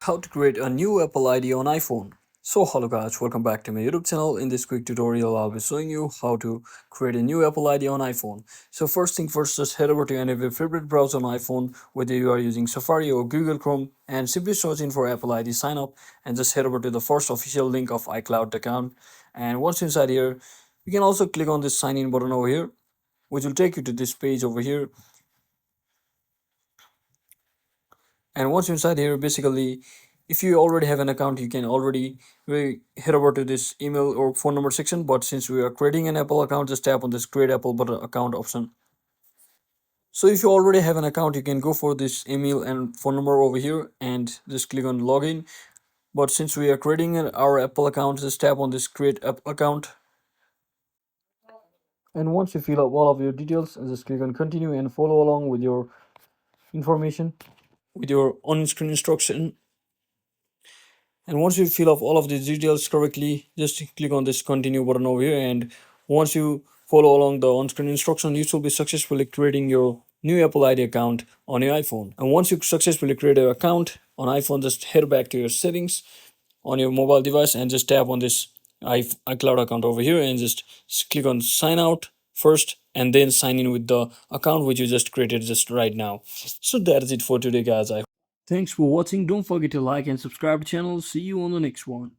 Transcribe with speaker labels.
Speaker 1: how to create a new Apple ID on iPhone. So hello guys, welcome back to my YouTube channel. In this quick tutorial, I'll be showing you how to create a new Apple ID on iPhone. So first thing first, just head over to any of your favorite browser on iPhone, whether you are using Safari or Google Chrome, and simply search in for Apple ID sign up, and just head over to the first official link of iCloud account. And once inside here, you can also click on this sign in button over here, which will take you to this page over here. And once you're inside here, basically, if you already have an account, you can already head over to this email or phone number section. But since we are creating an Apple account, just tap on this create Apple button account option. So if you already have an account, you can go for this email and phone number over here and just click on login. But since we are creating our Apple account, just tap on this create app account. And once you fill up all of your details, just click on continue and follow along with your information with your on-screen instruction. And once you fill up all of these details correctly, just click on this continue button over here. And once you follow along the on-screen instruction, you will be successfully creating your new Apple ID account on your iPhone. And once you successfully create your account on iPhone, just head back to your settings on your mobile device and just tap on this iCloud account over here and just click on sign out first and then sign in with the account which you just created just right now. So that's it for today guys. Thanks for watching. Don't forget to like and subscribe to the channel. See you on the next one.